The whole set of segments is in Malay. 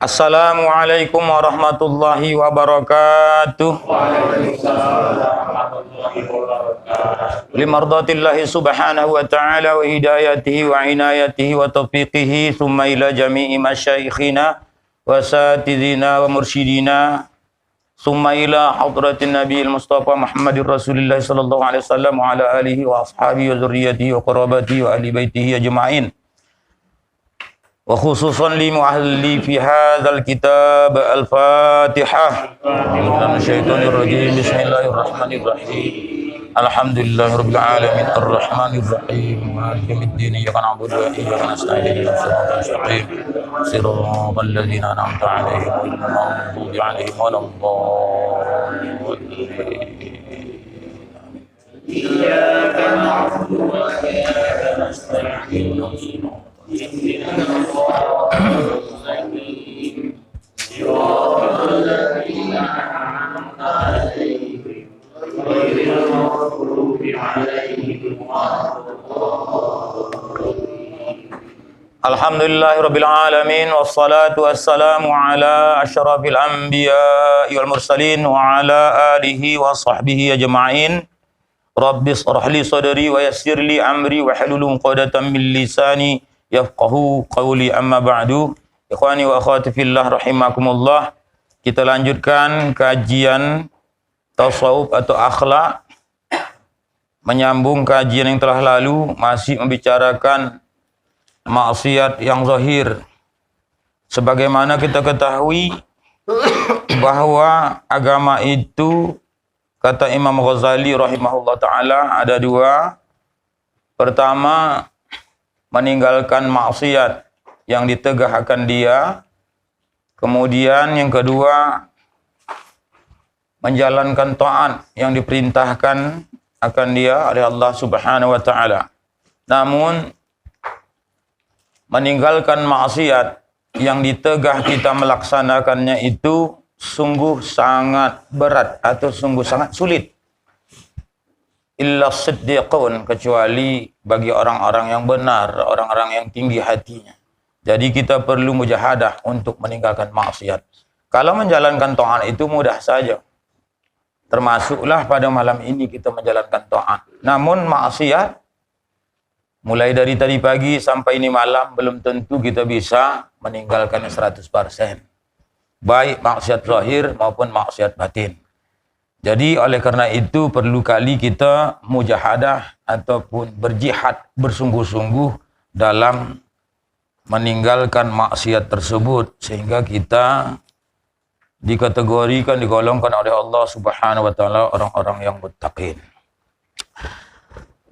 Assalamualaikum warahmatullahi wabarakatuh. Limardatillahi subhanahu wa ta'ala wa hidayatihi wa inayatihi wa taufiqihi thumma ila jami'i masyaikhina wa satidina wa mursyidina thumma ila hadratin nabiyil mustafa Muhammadir Rasulillah sallallahu alaihi wasallam wa ala alihi wa ashabihi wa zurriyyatihi wa qarabatihi wa ahli baitihi ajma'in. Wa khususan li mu'alli fi hadzal kitab al-Fatihah. Minasyaitonir rajim. Bismillahirrahmanirrahim. Alhamdulillahirabbil alamin arrahmanir rahim maliki yaumiddin iyyaka na'budu wa iyyaka nasta'in ihdinas siratal mustaqim siratal ladzina an'amta 'alaihim ghairil maghdubi 'alaihim waladdallin. Iyyaka na'budu wa iyyaka nasta'in Alhamdulillahirabbil alamin wassalatu wassalamu ala asyrafil anbiya'i wal mursalin wa ala alihi wa sahbihi ajma'in. Rabbis shrah li sadri wa yassir li amri wa hlul 'uqdatam min lisani yafqahu qawli, amma ba'du. Ikhwani wa akhwati fillah rahimakumullah. Kita lanjutkan kajian tasawuf atau akhlak, menyambung kajian yang telah lalu, masih membicarakan maksiat yang zahir. Sebagaimana kita ketahui bahwa agama itu, kata Imam Ghazali rahimahullah ta'ala, ada dua. Pertama, meninggalkan maksiat yang ditegahkan dia. Kemudian yang kedua, menjalankan taat yang diperintahkan akan dia oleh Allah Subhanahu wa ta'ala. Namun meninggalkan maksiat yang ditegah kita melaksanakannya itu sungguh sangat berat atau sungguh sangat sulit. Illa siddiqun, kecuali bagi orang-orang yang benar, orang-orang yang tinggi hatinya. Jadi kita perlu mujahadah untuk meninggalkan maksiat. Kalau menjalankan taat itu mudah saja. Termasuklah pada malam ini kita menjalankan taat. Namun maksiat, mulai dari tadi pagi sampai ini malam, belum tentu kita bisa meninggalkannya 100%. Baik maksiat zahir maupun maksiat batin. Jadi oleh karena itu perlu kali kita mujahadah ataupun berjihad bersungguh-sungguh dalam meninggalkan maksiat tersebut, sehingga kita dikategorikan, digolongkan oleh Allah Subhanahu wa taala orang-orang yang muttaqin.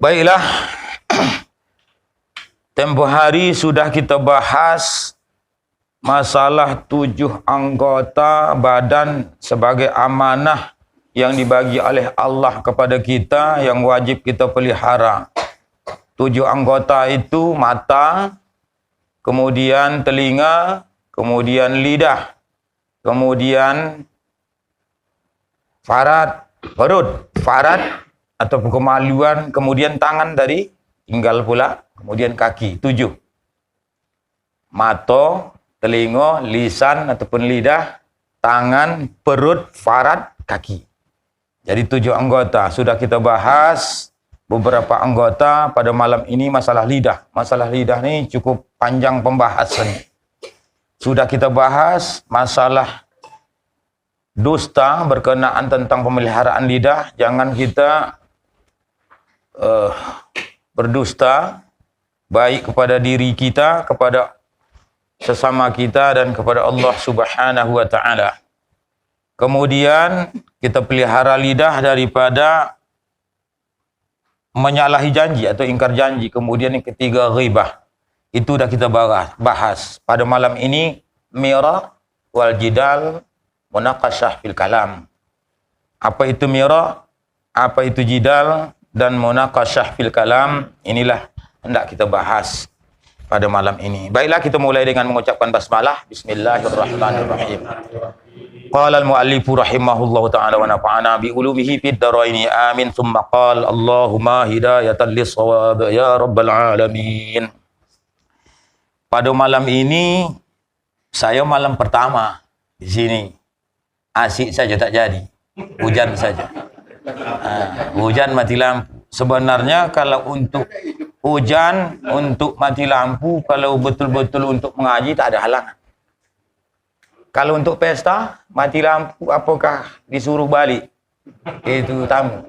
Baiklah, tempoh hari sudah kita bahas masalah 7 anggota badan sebagai amanah yang dibagi oleh Allah kepada kita, yang wajib kita pelihara. 7 anggota itu mata, kemudian telinga, kemudian lidah, kemudian perut, farad atau kemaluan, kemudian tangan tadi, tinggal pula, kemudian kaki. 7. Mata, telinga, lisan ataupun lidah, tangan, perut, farad, kaki. Jadi 7 anggota. Sudah kita bahas beberapa anggota. Pada malam ini masalah lidah. Masalah lidah ini cukup panjang pembahasannya. Sudah kita bahas masalah dusta berkenaan tentang pemeliharaan lidah. Jangan kita berdusta, baik kepada diri kita, kepada sesama kita, dan kepada Allah Subhanahu wa ta'ala. Kemudian kita pelihara lidah daripada menyalahi janji atau ingkar janji. Kemudian yang ketiga, ghibah. Itu dah kita bahas. Pada malam ini, mira wal jidal munaqashah fil kalam. Apa itu mira? Apa itu jidal? Dan munaqashah fil kalam. Inilah hendak kita bahas pada malam ini. Baiklah, kita mulai dengan mengucapkan basmalah. Bismillahirrahmanirrahim. Qala al-muallifu rahimahullahu ta'ala wa nafa'ana bi ulumihi fid dharaini amin. Tsumma qala Allahumma hidayatan lis-shawab ya rabbal alamin. Pada malam ini Saya malam pertama di sini. Asik saja tak jadi. Hujan saja. Hujan mati lampu. Sebenarnya kalau untuk hujan, untuk mati lampu, kalau betul-betul untuk mengaji tak ada halangan. Kalau untuk pesta, mati lampu, apakah disuruh balik? Itu tamu.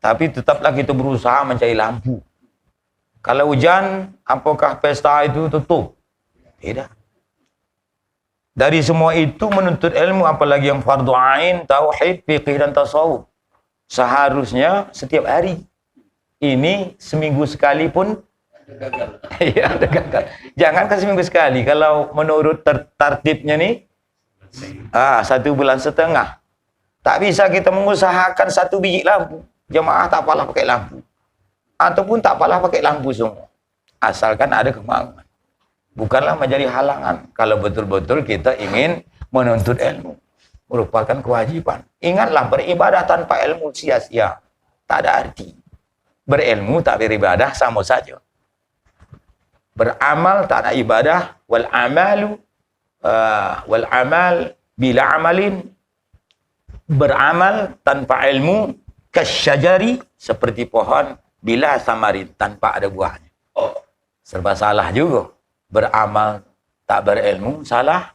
Tapi tetaplah kita berusaha mencari lampu. Kalau hujan, apakah pesta itu tutup? Tidak. Dari semua itu menuntut ilmu, apalagi yang fardu ain, tauhid, fiqih dan tasawuf. Seharusnya setiap hari. Ini seminggu sekali pun ya, ada gagal. Jangan kan seminggu sekali. Kalau menurut tertibnya nih, 1 bulan setengah. Tak bisa kita mengusahakan 1 biji lampu. Jemaah tak apalah pakai lampu. Ataupun tak apalah pakai lampu semua. Asalkan ada kemauan. Bukanlah menjadi halangan. Kalau betul-betul kita ingin menuntut ilmu. Merupakan kewajiban. Ingatlah, beribadah tanpa ilmu sia-sia. Tak ada arti. Berilmu tak beribadah sama saja. Beramal tak ada ibadah. Wal amal bila amalin. Beramal tanpa ilmu kasyajari, seperti pohon bila samarin, tanpa ada buahnya. Serba salah juga. Beramal tak berilmu salah.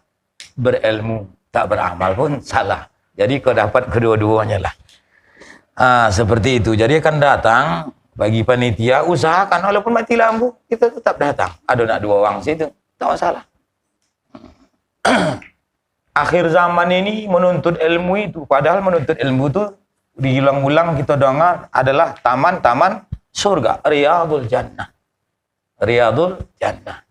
Berilmu tak beramal pun salah. Jadi kau dapat kedua-duanya lah. Seperti itu. Jadi akan datang bagi panitia, usahakan walaupun mati lampu, kita tetap datang. Ada nak 2 orang situ, tak masalah. Akhir zaman ini menuntut ilmu itu, padahal menuntut ilmu itu diulang-ulang kita dengar adalah taman-taman surga, Riyadul Jannah. Riyadul Jannah.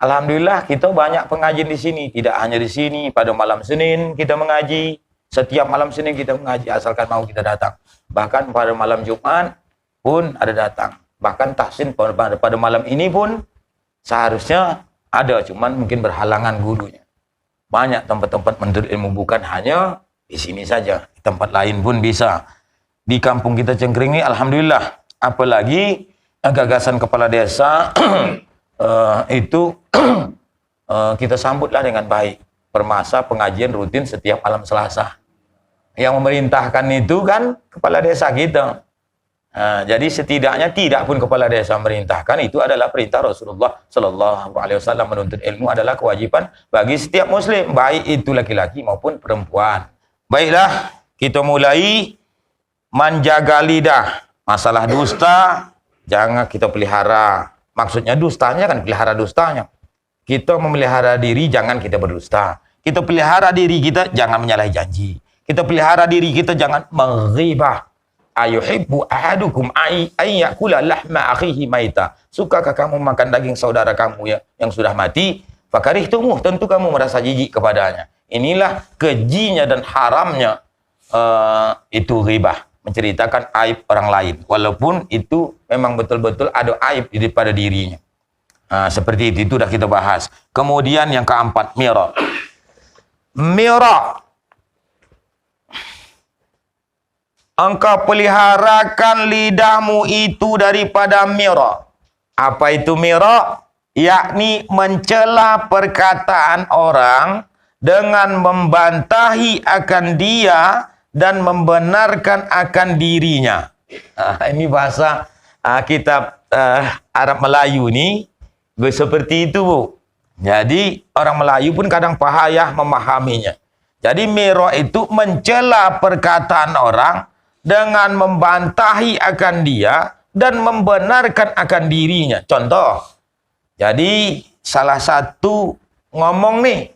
Alhamdulillah kita banyak pengajian di sini. Tidak hanya di sini, pada malam Senin kita mengaji. Setiap malam Senin kita mengaji, asalkan mau kita datang. Bahkan pada malam Jumat pun ada datang. Bahkan tahsin pada malam ini pun seharusnya ada, cuman mungkin berhalangan gurunya. Banyak tempat-tempat menuntut ilmu, bukan hanya di sini saja. Di tempat lain pun bisa. Di kampung kita Cengkring ini, alhamdulillah. Apalagi gagasan kepala desa itu kita sambutlah dengan baik. Permasa pengajian rutin setiap malam Selasa. Yang memerintahkan itu kan kepala desa kita. Jadi setidaknya tidak pun kepala desa memerintahkan, itu adalah perintah Rasulullah Sallallahu Alaihi Wasallam. Menuntut ilmu adalah kewajiban bagi setiap muslim, baik itu laki-laki maupun perempuan. Baiklah, kita mulai menjaga lidah. Masalah dusta jangan kita pelihara. Maksudnya dustanya kan pelihara dustanya. Kita memelihara diri, jangan kita berdusta. Kita pelihara diri kita, jangan menyalahi janji. Kita pelihara diri kita, jangan menghibah. Ayuhibbu ahadukum ayyakula lahma akhihi maita. Sukakah kamu makan daging saudara kamu yang sudah mati? Fakarihtumuh, tentu kamu merasa jijik kepadanya. Inilah kejinya dan haramnya itu ghibah, menceritakan aib orang lain, walaupun itu memang betul-betul ada aib daripada dirinya. Seperti itu sudah kita bahas. Kemudian yang keempat, mira. Mira. Engkau peliharakan lidahmu itu daripada mira. Apa itu mira? Yakni mencela perkataan orang dengan membantahi akan dia dan membenarkan akan dirinya. Ini bahasa kitab Arab Melayu ni seperti itu, Bu. Jadi orang Melayu pun kadang payah memahaminya. Jadi mira itu mencela perkataan orang dengan membantahi akan dia dan membenarkan akan dirinya. Contoh, jadi salah satu ngomong nih,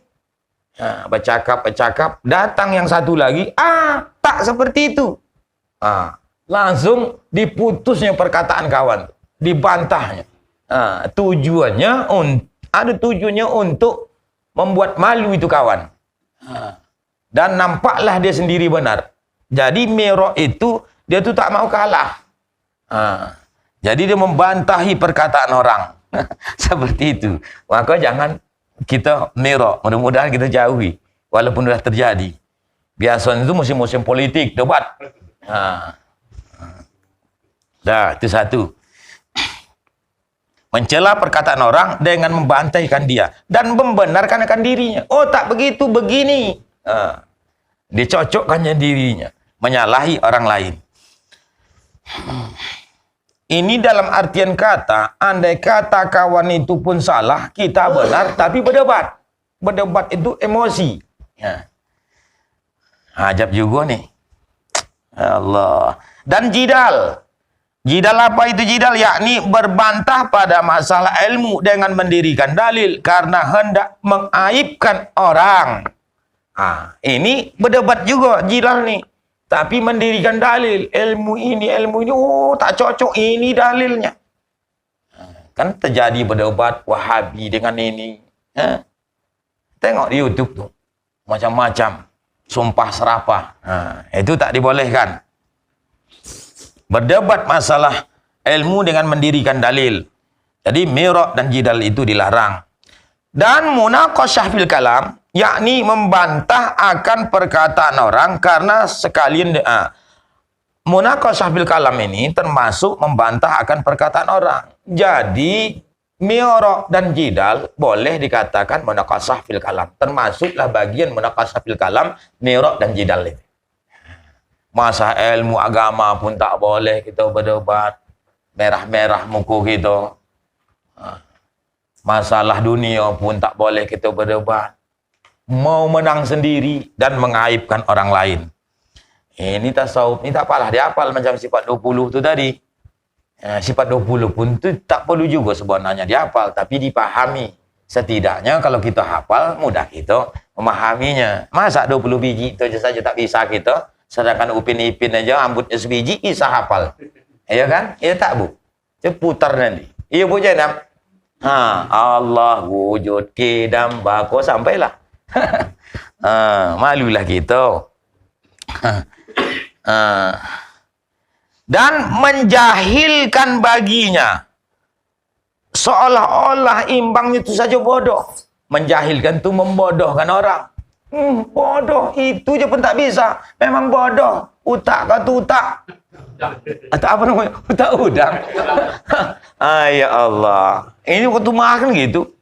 bercakap, datang yang satu lagi, tak seperti itu. Langsung diputusnya perkataan kawan, dibantahnya. Tujuannya untuk membuat malu itu kawan. Dan nampaklah dia sendiri benar. Jadi mira itu, dia tu tak mau kalah. Jadi dia membantahi perkataan orang. Seperti itu. Maka jangan kita mira. Mudah-mudahan kita jauhi. Walaupun sudah terjadi. Biasanya itu musim-musim politik, debat. Dah, itu satu. Mencela perkataan orang dengan membantaikan dia dan membenarkan akan dirinya. Oh, tak begitu, begini. Dicocokkannya dirinya, menyalahi orang lain. Ini dalam artian kata, andai kata kawan itu pun salah, kita benar, tapi berdebat. Berdebat itu emosi. Ajab juga nih. Allah. Dan jidal. Jidal apa itu jidal? Yakni berbantah pada masalah ilmu dengan mendirikan dalil karena hendak mengaibkan orang. Ini berdebat juga jidal nih. Tapi mendirikan dalil. Ilmu ini, oh tak cocok, ini dalilnya. Kan terjadi berdebat Wahabi dengan ini. Tengok di YouTube tuh. Macam-macam. Sumpah serapah. Itu tak dibolehkan. Berdebat masalah ilmu dengan mendirikan dalil. Jadi miraq dan jidal itu dilarang. Dan munaqasyah fil kalam, yakni membantah akan perkataan orang karena sekalian munaqasyah fil kalam ini termasuk membantah akan perkataan orang. Jadi miraq dan jidal boleh dikatakan munaqasyah fil kalam. Termasuklah bagian munaqasyah fil kalam, miraq dan jidal itu. Masa ilmu agama pun tak boleh kita berdebat. Merah-merah muka kita. Masalah dunia pun tak boleh kita berdebat. Mau menang sendiri dan mengaibkan orang lain. Ini tasawuf, ini tak apalah. Dia hafal macam sifat 20 tu tadi. Sifat 20 pun tu tak perlu juga sebenarnya dia hafal. Tapi dipahami. Setidaknya kalau kita hafal, mudah kita memahaminya. Masa 20 biji itu saja tak bisa kita. Sedangkan Upin Ipin aja rambutnya sebiji, bisa hafal. Ya kan? Ya tak, Bu? Dia putar nanti. Iya, Bu Jenam? Allah wujud kidam bako sampailah. Malulah kita. Dan menjahilkan baginya. Seolah-olah imbang itu saja bodoh. Menjahilkan itu membodohkan orang. Bodoh, itu je pun tak bisa. Memang bodoh. Utak kata utak. Atau apa namanya? Utak udang. Ya Allah. Ini waktu makan gitu.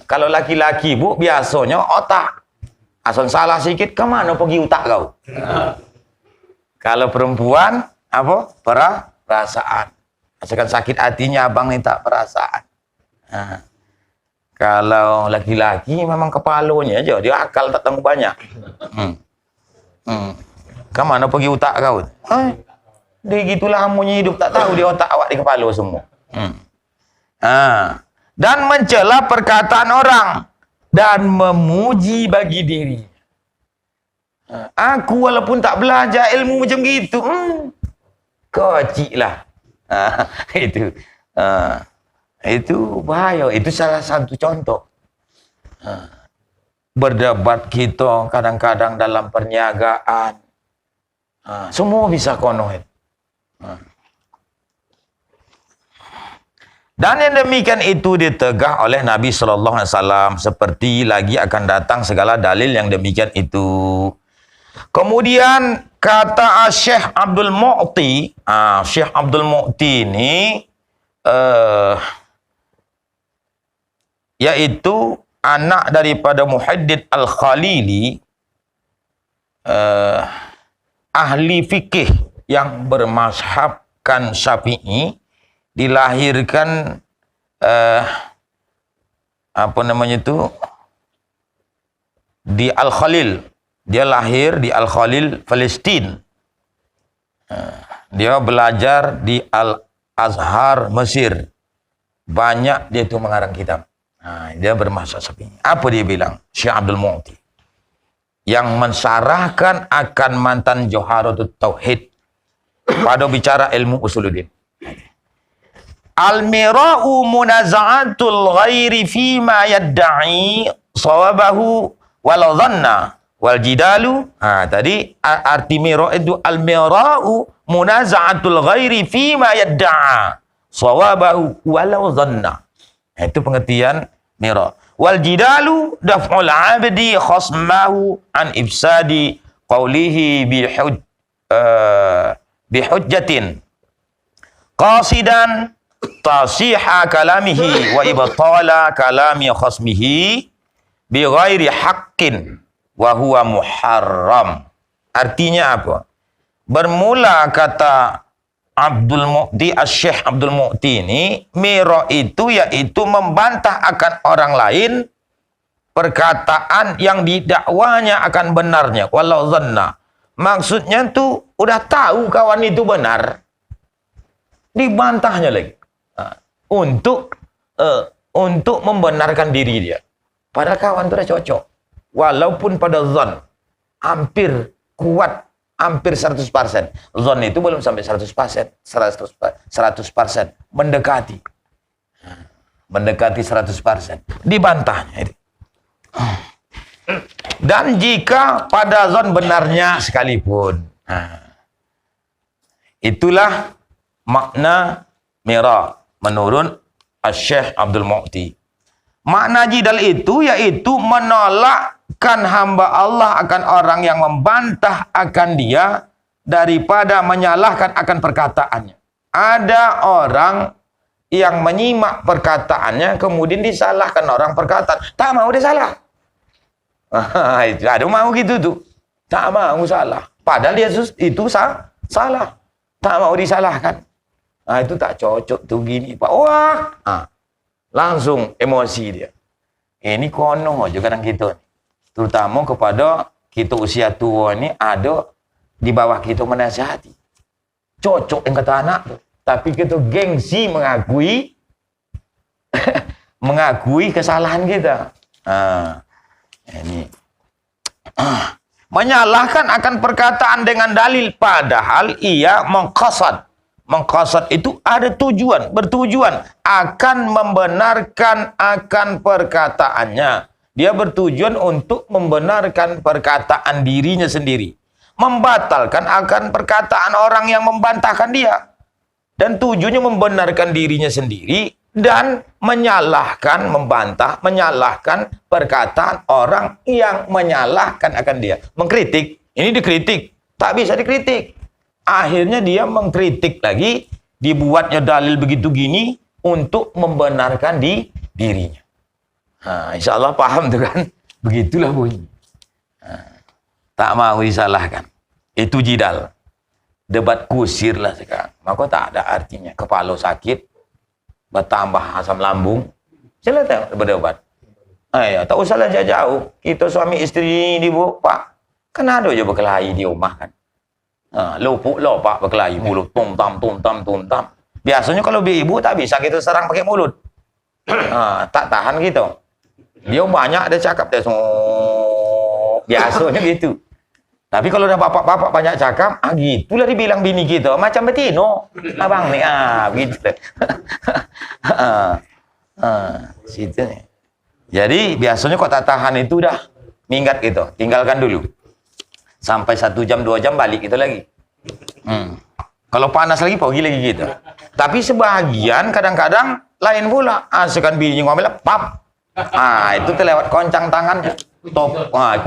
Kalau laki-laki, Bu, biasanya otak. Asal salah sikit, kemana pergi utak kau? Kalau perempuan, apa? Perasaan. Asalkan sakit hatinya, abang ni tak perasaan. Kalau laki-laki memang kepalanya aja, dia akal tak tangguh banyak. Kemana pergi utak kau? Dia gitulah amunya hidup, tak tahu dia otak awak di kepala semua. Dan mencela perkataan orang dan memuji bagi diri. Aku walaupun tak belajar ilmu macam gitu, kocik lah. Itu bahaya. Itu salah satu contoh. Berdebat kita kadang-kadang dalam perniagaan. Semua bisa kono. Dan yang demikian itu ditegah oleh Nabi SAW. Seperti lagi akan datang segala dalil yang demikian itu. Kemudian kata Syekh Abdul Mu'ti. Syekh Abdul Mu'ti ini yaitu anak daripada Muhaddid Al-Khalili, ahli fikih yang bermazhabkan Syafi'i, dilahirkan apa namanya itu di Al-Khalil. Dia lahir di Al-Khalil, Palestin. Dia belajar di Al-Azhar, Mesir. Banyak dia itu mengarang kitab. Dia bermazhab Syafi'i. Apa dia bilang? Syekh Abdul Mu'ti yang mensyarahkan akan mantan Jawharatut Tauhid pada bicara ilmu usuluddin. Al-mira'u munaza'atul ghairi fima yadda'i sawabahu walau dhanna wal jidalu. Tadi arti mira' itu al-mira'u munaza'atul ghairi fima yadda'a sawabahu walau dhanna. Itu pengertian mira'. Wal jidalu daf'ul 'abdi khasmahu an ifsadi qawlihi bihujjatin qasidan tasiha kalamihi wa ibtala kalami khasmihi bi ghairi haqqin wa huwa muharram. Artinya apa? Bermula kata Abdul Mu'ti, Syekh Abdul Mu'ti ini, mira itu yaitu membantah akan orang lain perkataan yang didakwanya akan benarnya. Walau zanna. Maksudnya tuh udah tahu kawan itu benar, dibantahnya lagi. Untuk membenarkan diri dia. Padahal kawan itu udah cocok. Walaupun pada zon hampir kuat, hampir 100%. Zon itu belum sampai 100%. 100%. Mendekati. Mendekati 100%. Dibantahnya. Dan jika pada zon benarnya sekalipun. Itulah makna mira menurut Syekh Abdul Mu'ti. Makna jidal itu yaitu menolakkan hamba Allah akan orang yang membantah akan dia daripada menyalahkan akan perkataannya. Ada orang yang menyimak perkataannya kemudian disalahkan orang perkataan. Tak mau dia salah. Ada mau gitu tuh. Tak mau salah. Padahal dia itu salah. Tak mau disalahkan. Itu tak cocok tuh gini Pak. Wah. Langsung emosi dia. Ini kono aja kadang kita. Terutama kepada kita usia tua ini ada di bawah kita menasihati. Cocok yang kata anak tuh. Tapi kita gengsi mengakui mengakui kesalahan kita. Ini menyalahkan akan perkataan dengan dalil padahal ia mengqasad. Mengqasad itu ada tujuan, bertujuan akan membenarkan akan perkataannya. Dia bertujuan untuk membenarkan perkataan dirinya sendiri. Membatalkan akan perkataan orang yang membantahkan dia. Dan tujuannya membenarkan dirinya sendiri dan menyalahkan, membantah, menyalahkan perkataan orang yang menyalahkan akan dia. Mengkritik, ini dikritik, tak bisa dikritik. Akhirnya dia mengkritik lagi, dibuatnya dalil begitu gini untuk membenarkan dirinya. Insya Allah paham tuh kan? Begitulah bunyi. Tak mau disalahkan. Itu jidal. Debat kusir lah sekarang. Maka tak ada artinya. Kepala sakit, bertambah asam lambung. Silakan berdebat. Tak usahlah jauh-jauh. Kita suami istri ini, Bu, Pak. Kan ada aja berkelahi di rumah kan. Lupuk lopak berkelahi. Mulut tum-tam. Biasanya kalau ibu tak bisa kita serang pakai mulut. Tak tahan gitu. Dia banyak ada cakap. Biasanya gitu. Tapi kalau udah bapak-bapak banyak cakap, gitulah dibilang bini kita. Macam betino. Abang nih, begitu. Situ nih. Jadi, biasanya kok tak tahan itu udah minggat gitu. Tinggalkan dulu. Sampai 1 jam, 2 jam balik itu lagi. Kalau panas lagi, pergi lagi gitu. Tapi sebagian kadang-kadang lain pula. Sekan bini ngomel, pap. Itu terlewat koncang tangannya.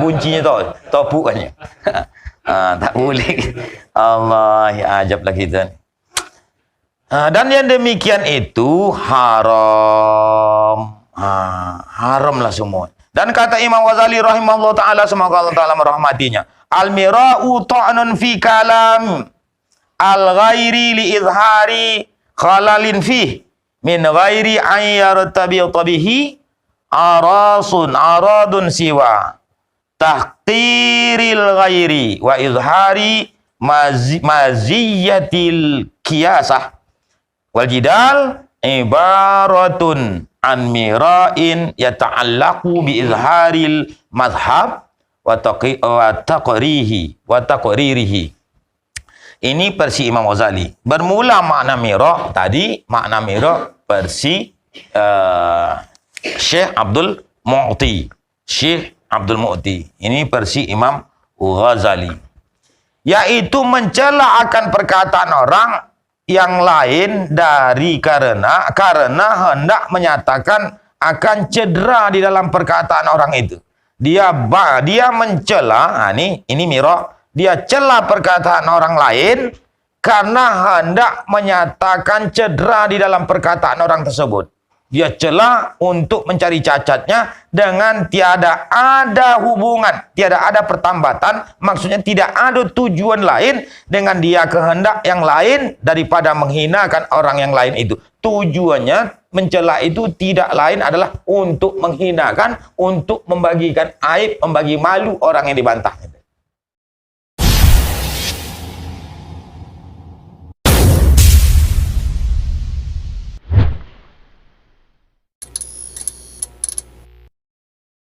Kuncinya tuh, topukannya. Tak boleh. Allah, ya ajablah kita. Dan yang demikian itu haram. Haram lah semua. Dan kata Imam Ghazali rahimahullah ta'ala, semoga Allah ta'ala merahmatinya. Al-mira'u ta'nun fi kalam al-ghairi li izhari khalalin fih min ghairi an yartabita bihi aradun siwa tahqiril ghairi wa izhari maziyatil qiyasah wal jidal ibaratun an mira'in yata'allaqu bi izharil madhhab wa taqririhi. Ini versi Imam Ghazali. Bermula makna mira' tadi, makna mira' versi Syekh Abdul Mu'ti. Syekh Abdul Mu'ti. Ini versi Imam Ghazali. Yaitu mencela akan perkataan orang yang lain dari karena hendak menyatakan akan cedera di dalam perkataan orang itu. Dia mencela, ini mira', dia cela perkataan orang lain karena hendak menyatakan cedera di dalam perkataan orang tersebut. Dia cela untuk mencari cacatnya dengan tiada ada hubungan, tiada ada pertambatan, maksudnya tidak ada tujuan lain dengan dia kehendak yang lain daripada menghinakan orang yang lain itu. Tujuannya mencela itu tidak lain adalah untuk menghinakan, untuk membagikan aib, membagi malu orang yang dibantah.